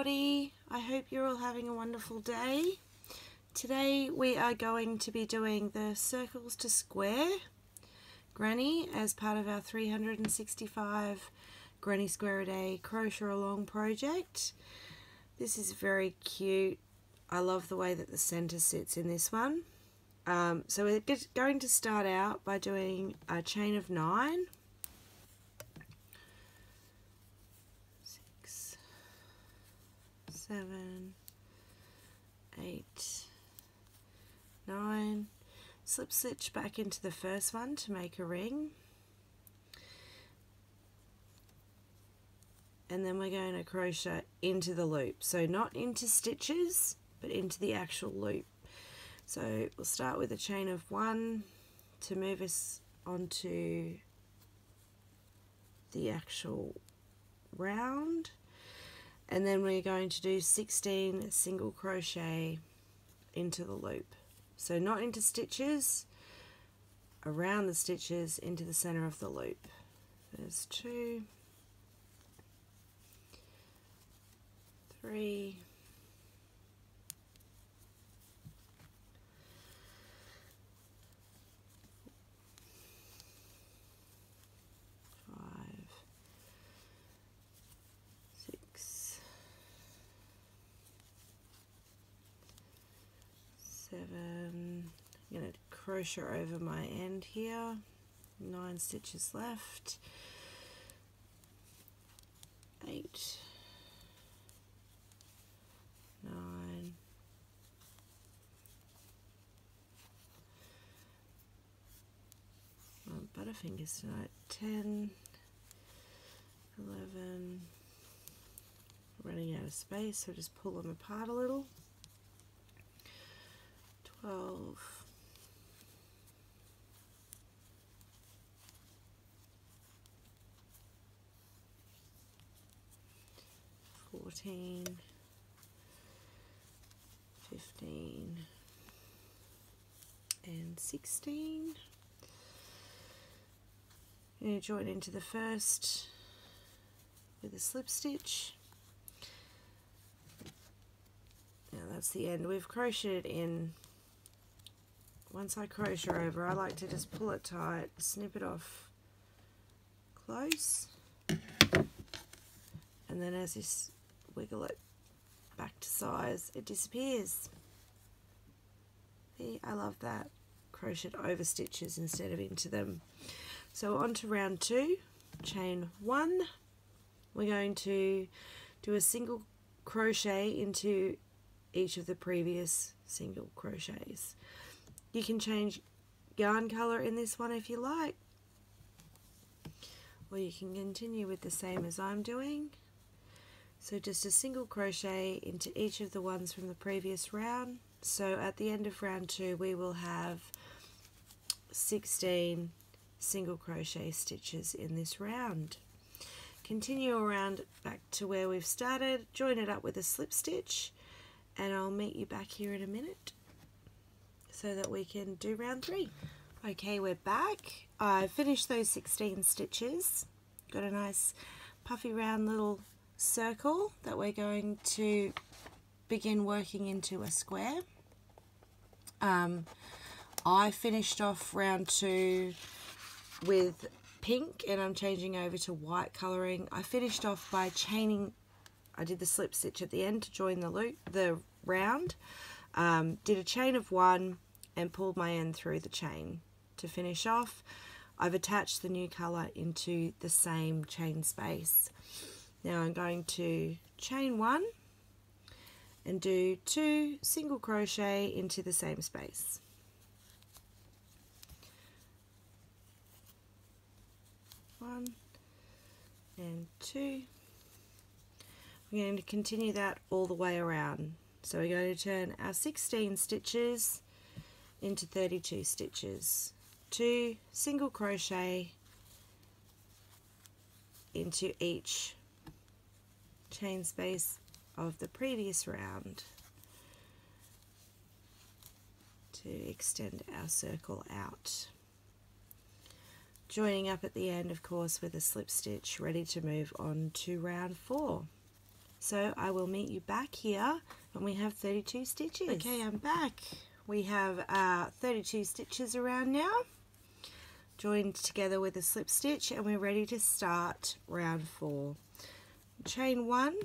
everybody. I hope you're all having a wonderful day. Today we are going to be doing the circles to square granny as part of our 365 granny square a day crochet along project. This is very cute. I love the way that the center sits in this one. So we're going to start out by doing a chain of 9. 6, 7, 8, 9. Slip stitch back into the first one to make a ring. And then we're going to crochet into the loop. So not into stitches, but into the actual loop. So we'll start with a chain of 1 to move us onto the actual round, and then we're going to do 16 single crochet into the loop. So not into stitches, around the stitches into the center of the loop. There's 2, 3, 7. I'm going to crochet over my end here. 9 stitches left. 8, 9, 'Butterfingers tonight. 10, 11. Running out of space, so just pull them apart a little. 12, 14, 15, and 16. And you join into the first with a slip stitch. Now that's the end. We've crocheted in. Once I crochet over, I like to just pull it tight, snip it off close, and then as you wiggle it back to size, it disappears. See, I love that. Crocheted over stitches instead of into them. So on to round 2, chain 1. We're going to do a single crochet into each of the previous single crochets. You can change yarn color in this one if you like, or you can continue with the same as I'm doing. So just a single crochet into each of the ones from the previous round. So at the end of round 2 we will have 16 single crochet stitches in this round. Continue around back to where we've started, join it up with a slip stitch, and I'll meet you back here in a minute so that we can do round 3. Okay, we're back. I finished those 16 stitches. Got a nice puffy round little circle that we're going to begin working into a square. I finished off round 2 with pink, and I'm changing over to white colouring. I finished off by chaining. I did the slip stitch at the end to join the round. Did a chain of 1 and pulled my end through the chain to finish off. I've attached the new colour into the same chain space. Now I'm going to chain 1 and do 2 single crochet into the same space. One and 2. We're going to continue that all the way around. So we're going to turn our 16 stitches into 32 stitches. 2 single crochet into each chain space of the previous round to extend our circle out. Joining up at the end, of course, with a slip stitch, ready to move on to round 4. So I will meet you back here when we have 32 stitches. Okay, I'm back. We have 32 stitches around now, joined together with a slip stitch, and we're ready to start round 4. Chain 1,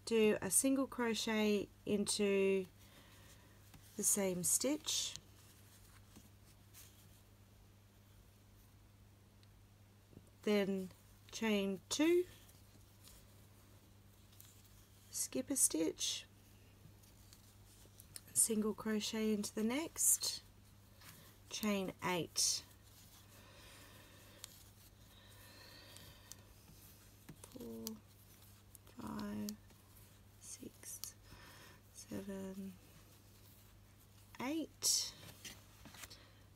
do a single crochet into the same stitch, then chain 2, skip a stitch, single crochet into the next, chain 8, 4, 5, 6, 7, 8,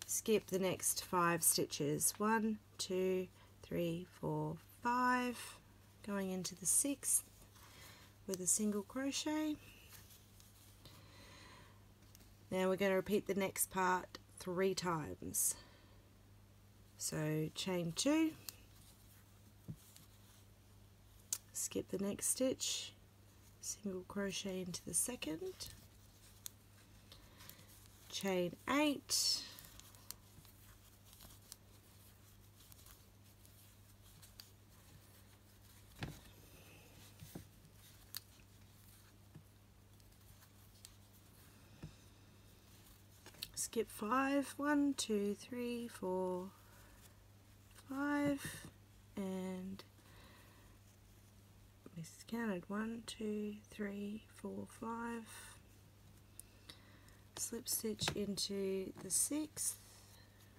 skip the next 5 stitches, 1, 2, 3, 4, 5, going into the 6th with a single crochet. Now we're going to repeat the next part 3 times. So chain 2, skip the next stitch, single crochet into the second, chain 8, skip 5, 1, 2, 3, 4, 5, and miscounted, 1, 2, 3, 4, 5, slip stitch into the 6th.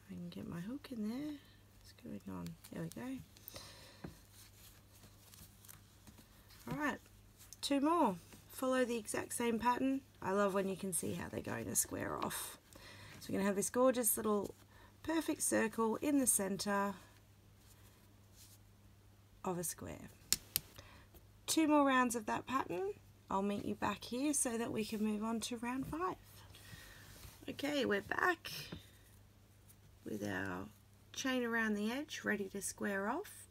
I can get my hook in there. What's going on? There we go. Alright, 2 more. Follow the exact same pattern. I love when you can see how they're going to square off. So we're going to have this gorgeous little perfect circle in the center of a square. 2 more rounds of that pattern. I'll meet you back here so that we can move on to round 5. Okay, we're back with our chain around the edge ready to square off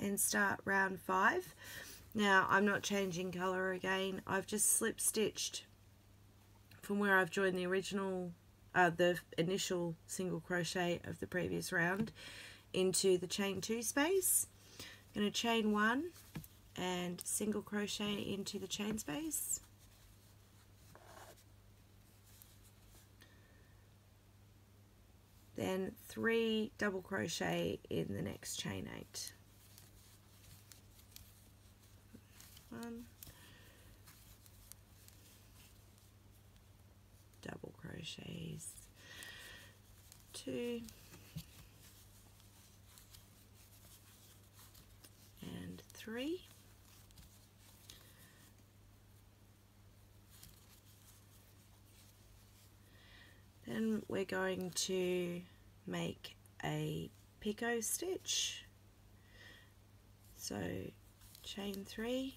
and start round 5. Now I'm not changing colour again. I've just slip stitched from where I've joined the original the initial single crochet of the previous round into the chain 2 space. I'm going to chain 1 and single crochet into the chain space, then 3 double crochet in the next chain 8. 1, double crochets, 2, and 3. Then we're going to make a picot stitch. So chain 3,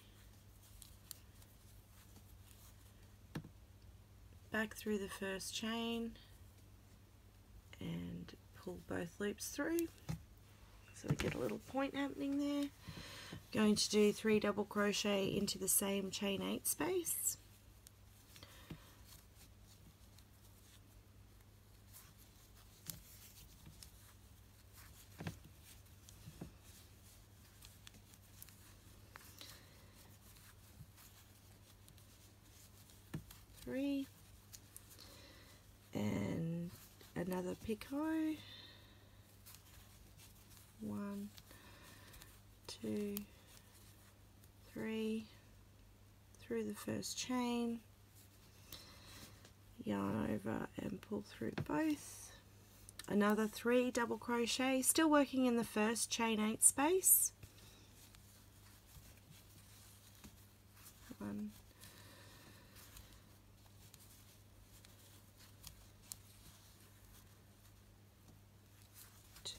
back through the first chain and pull both loops through so we get a little point happening there. Going to do 3 double crochet into the same chain 8 space, and another picot, 1, 2, 3, through the first chain, yarn over and pull through both, another 3 double crochet, still working in the first chain 8 space, 1,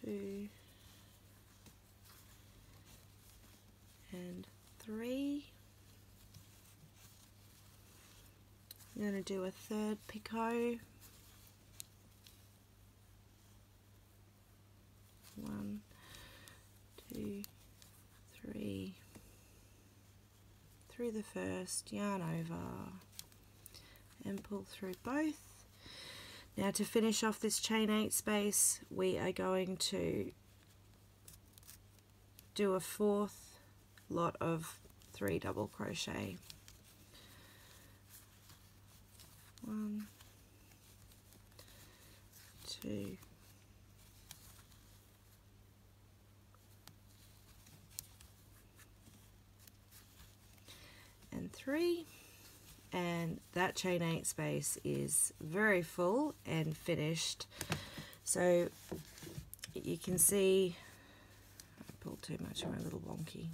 2, and 3. I'm going to do a 3rd picot, 1, 2, 3, through the first, yarn over and pull through both. Now to finish off this chain 8 space, we are going to do a 4th lot of 3 double crochet. 1, 2, and 3, and that chain 8 space is very full and finished. So you can see I pulled too much, I'm a little wonky.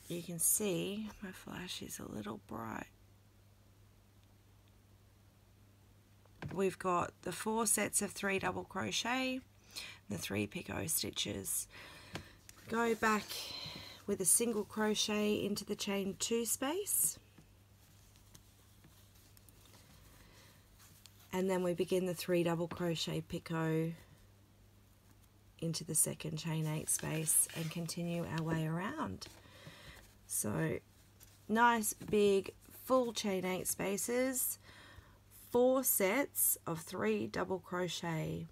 You can see my flash is a little bright. We've got the 4 sets of 3 double crochet, the 3 picot stitches. Go back with a single crochet into the chain 2 space, and then we begin the 3 double crochet picot into the second chain 8 space and continue our way around. So nice big full chain 8 spaces, 4 sets of 3 double crochet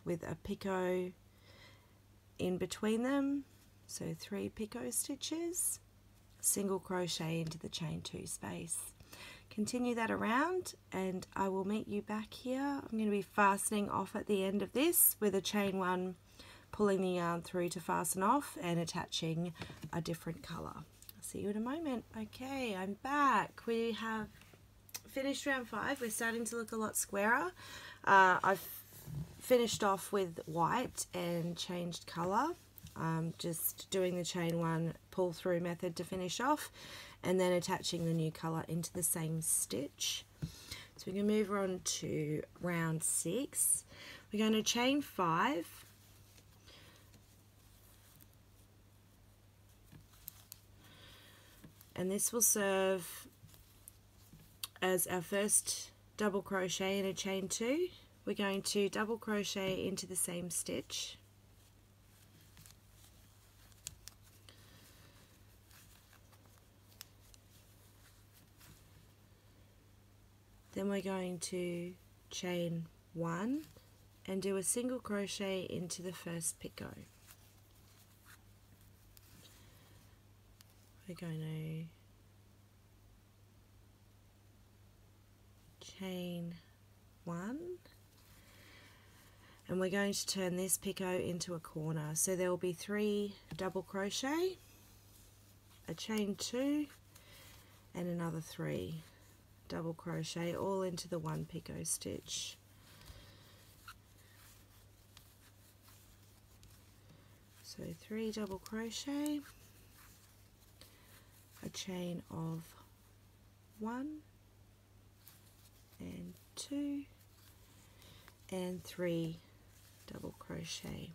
with a picot in between them. So 3 picot stitches, single crochet into the chain 2 space. Continue that around and I will meet you back here. I'm going to be fastening off at the end of this with a chain 1, pulling the yarn through to fasten off and attaching a different colour. I'll see you in a moment. Okay, I'm back. We have finished round 5. We're starting to look a lot squarer. I've finished off with white and changed colour. Just doing the chain 1 pull through method to finish off and then attaching the new colour into the same stitch. So we're going to move on to round 6. We're going to chain 5, and this will serve as our first double crochet in a chain 2. We're going to double crochet into the same stitch, then we're going to chain 1 and do a single crochet into the first picot. We're going to chain 1 and we're going to turn this picot into a corner. So there will be 3 double crochet, a chain 2 and another 3 double crochet, all into the 1 picot stitch. So 3 double crochet, a chain of 1 and 2 and 3 double crochet.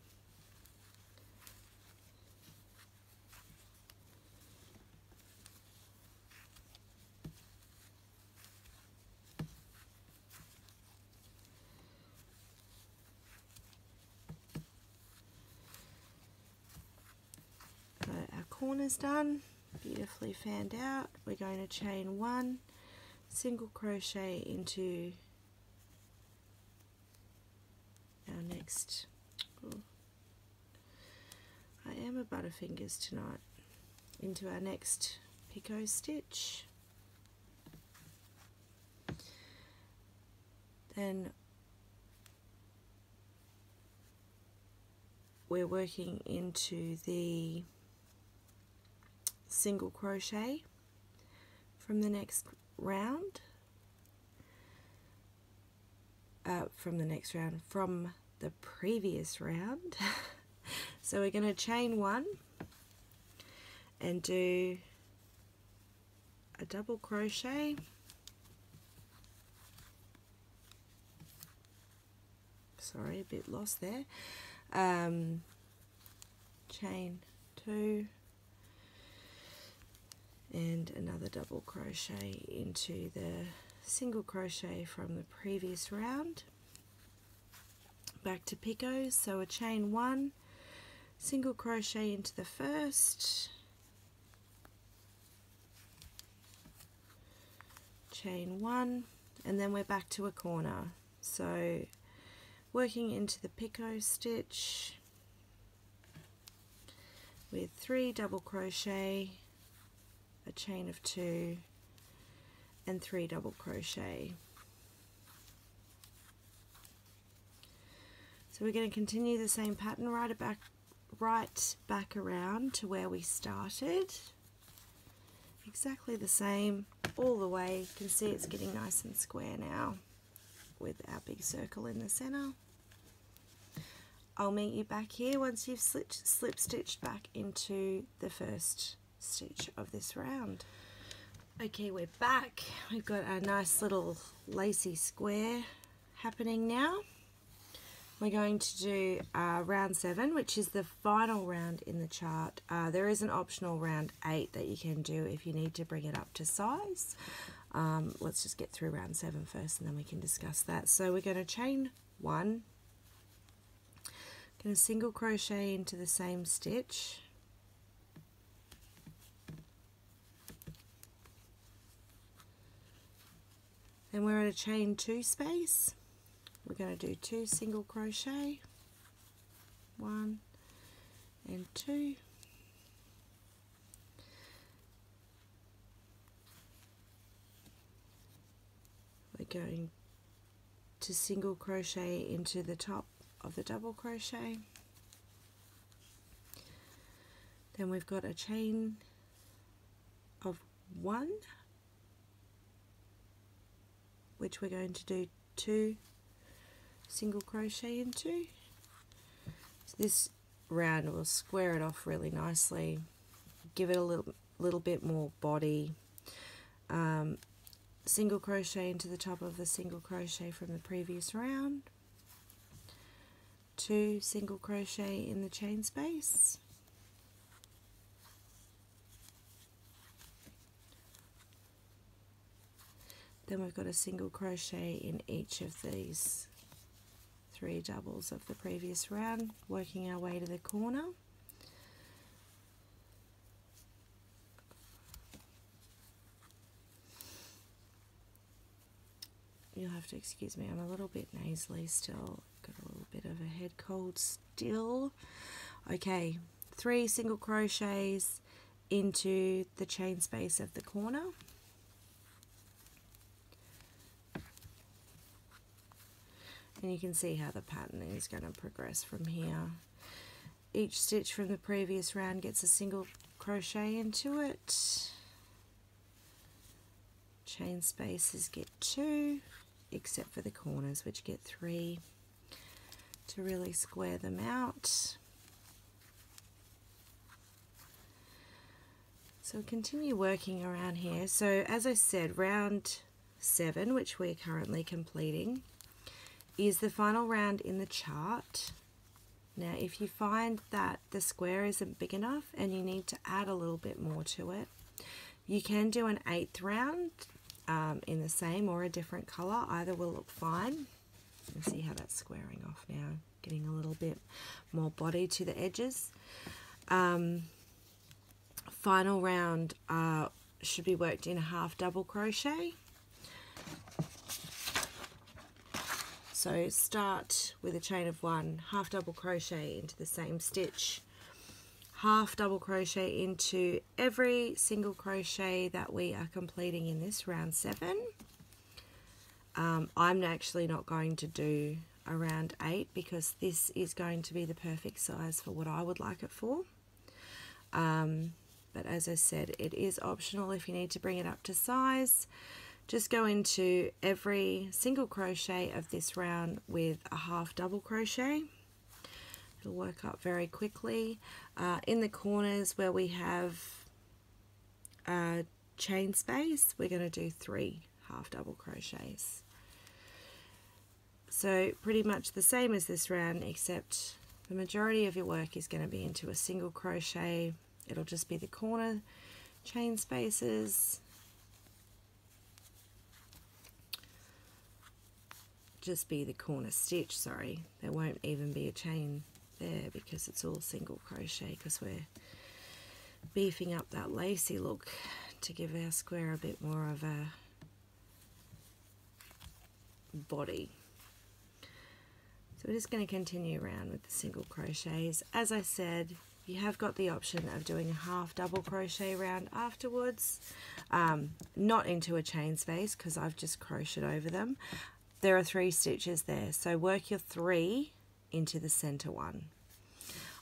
Corners done, beautifully fanned out. We're going to chain 1, single crochet into our next, I am a butterfingers tonight, into our next picot stitch. Then we're working into the single crochet from the next round, from the previous round. So we're going to chain 1 and do a double crochet, sorry, a bit lost there, chain 2 and another double crochet into the single crochet from the previous round. Back to picots, so a chain 1, single crochet into the first, chain 1, and then we're back to a corner. So working into the picot stitch with 3 double crochet, a chain of 2 and 3 double crochet. So we're going to continue the same pattern right back around to where we started. Exactly the same all the way. You can see it's getting nice and square now with our big circle in the center. I'll meet you back here once you've slip stitched back into the first stitch of this round. Okay, we're back. We've got a nice little lacy square happening now. We're going to do round 7, which is the final round in the chart. There is an optional round 8 that you can do if you need to bring it up to size. Let's just get through round 7 first and then we can discuss that. So we're going to chain 1, going to single crochet into the same stitch, then we're at a chain 2 space. We're going to do 2 single crochet, 1 and 2, we're going to single crochet into the top of the double crochet, then we've got a chain of 1, which we're going to do 2 single crochet into. So this round will square it off really nicely, give it a little bit more body. Single crochet into the top of the single crochet from the previous round, 2 single crochet in the chain space, then we've got a single crochet in each of these 3 doubles of the previous round, working our way to the corner. You'll have to excuse me, I'm a little bit nasally still, got a little bit of a head cold still. Okay, 3 single crochets into the chain space of the corner. And you can see how the pattern is going to progress from here. Each stitch from the previous round gets a single crochet into it. Chain spaces get 2, except for the corners, which get 3 to really square them out. So continue working around here. So as I said, round 7, which we're currently completing, is the final round in the chart. Now if you find that the square isn't big enough and you need to add a little bit more to it, you can do an 8th round in the same or a different colour. Either will look fine. You see how that's squaring off now, getting a little bit more body to the edges. Final round should be worked in a half double crochet. So start with a chain of 1, half double crochet into the same stitch, half double crochet into every single crochet that we are completing in this round 7. I'm actually not going to do a round 8 because this is going to be the perfect size for what I would like it for. But as I said, it is optional if you need to bring it up to size. Just go into every single crochet of this round with a half double crochet. It'll work up very quickly. In the corners where we have chain space, we're going to do 3 half double crochets. So pretty much the same as this round, except the majority of your work is going to be into a single crochet. It'll just be the corner chain spaces, just be the corner stitch, sorry, there won't even be a chain there because it's all single crochet, because we're beefing up that lacy look to give our square a bit more of a body. So we're just going to continue around with the single crochets. As I said, you have got the option of doing a half double crochet round afterwards, not into a chain space because I've just crocheted over them. There are 3 stitches there, so work your 3 into the center one.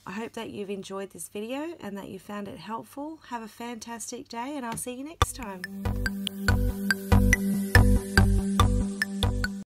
I hope that you've enjoyed this video and that you found it helpful. Have a fantastic day, and I'll see you next time.